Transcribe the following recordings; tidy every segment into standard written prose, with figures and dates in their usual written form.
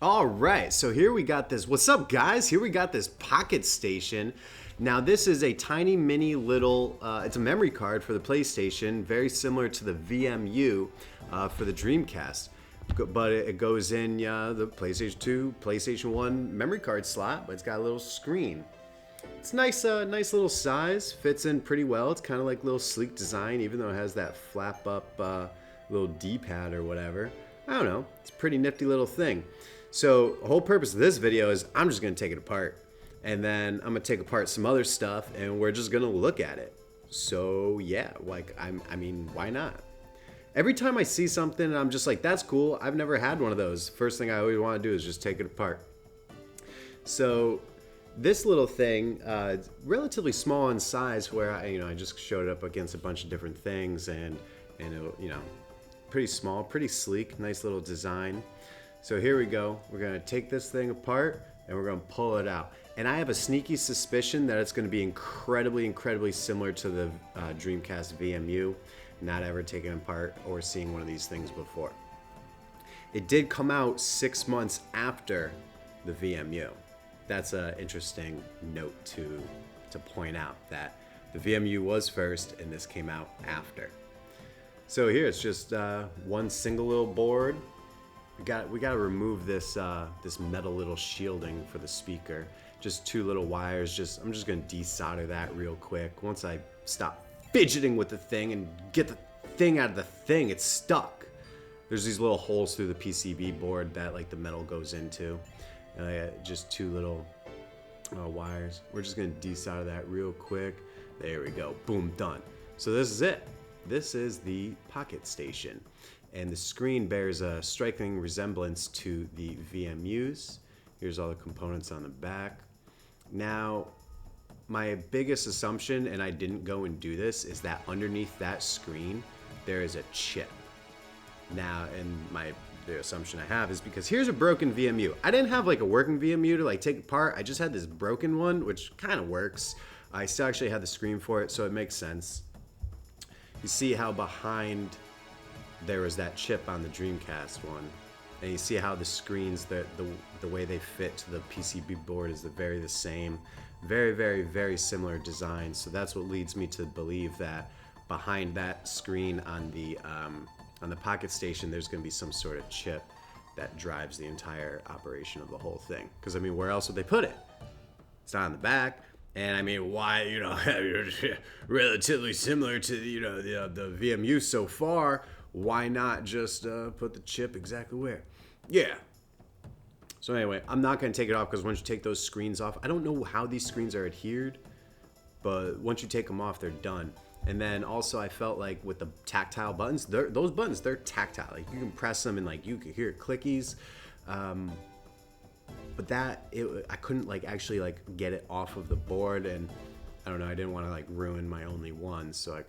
All right, so here we got this. What's up, guys? Here we got this Pocket Station. Now, this is a tiny, mini, little. It's a memory card for the PlayStation, very similar to the VMU for the Dreamcast. But it goes in the PlayStation 2, PlayStation 1 memory card slot, but it's got a little screen. It's nice, nice little size. Fits in pretty well. It's kind of like a little sleek design, even though it has that flap up little D-pad or whatever. I don't know. It's a pretty nifty little thing. So the whole purpose of this video is I'm just going to take it apart. And then I'm going to take apart some other stuff and we're just going to look at it. So yeah, like, I mean, why not? Every time I see something and I'm just like, that's cool. I've never had one of those. First thing I always want to do is just take it apart. So this little thing, relatively small in size, where I just showed it up against a bunch of different things and it, pretty small, pretty sleek, nice little design. So here we go. We're gonna take this thing apart and we're gonna pull it out. And I have a sneaky suspicion that it's gonna be incredibly, incredibly similar to the Dreamcast VMU. Not ever taken apart or seeing one of these things before. It did come out 6 months after the VMU. That's an interesting note to point out, that the VMU was first and this came out after. So here it's just one single little board. We got to remove this this metal little shielding for the speaker. Just two little wires. I'm just gonna desolder that real quick. Once I stop fidgeting with the thing and get the thing out of the thing, it's stuck. There's these little holes through the PCB board that like the metal goes into. Just two little wires. We're just gonna desolder that real quick. There we go. Boom, done. So this is it. This is the Pocket Station. And the screen bears a striking resemblance to the VMUs. Here's all the components on the back. Now, my biggest assumption, and I didn't go and do this, is that underneath that screen, there is a chip. Now, and the assumption I have is because here's a broken VMU. I didn't have like a working VMU to like take apart. I just had this broken one, which kind of works. I still actually had the screen for it, so it makes sense. You see how behind there was that chip on the Dreamcast one, and you see how the screens, the way they fit to the PCB board is the same. Very, very, very similar design. So that's what leads me to believe that behind that screen on the Pocket Station, there's going to be some sort of chip that drives the entire operation of the whole thing. Because I mean, where else would they put it? It's not on the back. And I mean, why, relatively similar to the VMU so far, why not just put the chip exactly where? Yeah. So anyway, I'm not going to take it off because once you take those screens off, I don't know how these screens are adhered, but once you take them off, they're done. And then also I felt like with the tactile buttons, those buttons, they're tactile. Like you can press them and like you can hear clickies. But I couldn't like actually like get it off of the board, and I don't know, I didn't want to like ruin my only one, so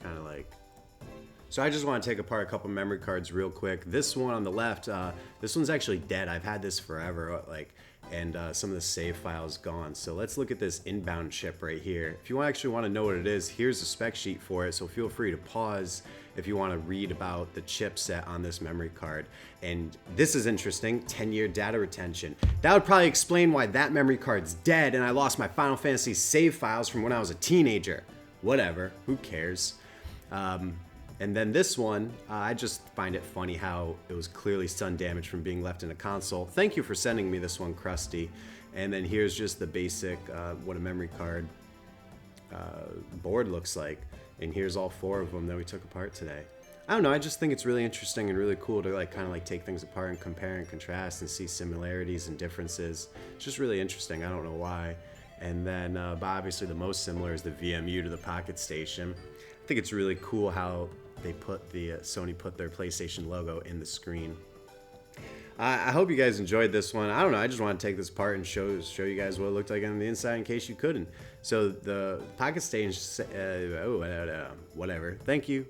I just want to take apart a couple memory cards real quick. This one on the left, this one's actually dead. I've had this forever, and some of the save files gone. So let's look at this inbound chip right here. If you actually want to know what it is, here's the spec sheet for it, so feel free to pause if you want to read about the chipset on this memory card. And this is interesting, 10-year data retention. That would probably explain why that memory card's dead and I lost my Final Fantasy save files from when I was a teenager. Whatever, who cares? And then this one, I just find it funny how it was clearly sun damage from being left in a console. Thank you for sending me this one, Krusty. And then here's just the basic, what a memory card board looks like. And here's all 4 of them that we took apart today. I don't know, I just think it's really interesting and really cool to kind of take things apart and compare and contrast and see similarities and differences. It's just really interesting, I don't know why. And then, but obviously the most similar is the VMU to the Pocket Station. I think it's really cool how they put Sony put their PlayStation logo in the screen. I hope you guys enjoyed this one. I don't know, I just want to take this apart and show you guys what it looked like on the inside in case you couldn't. So the Pocket Station, whatever. Thank you.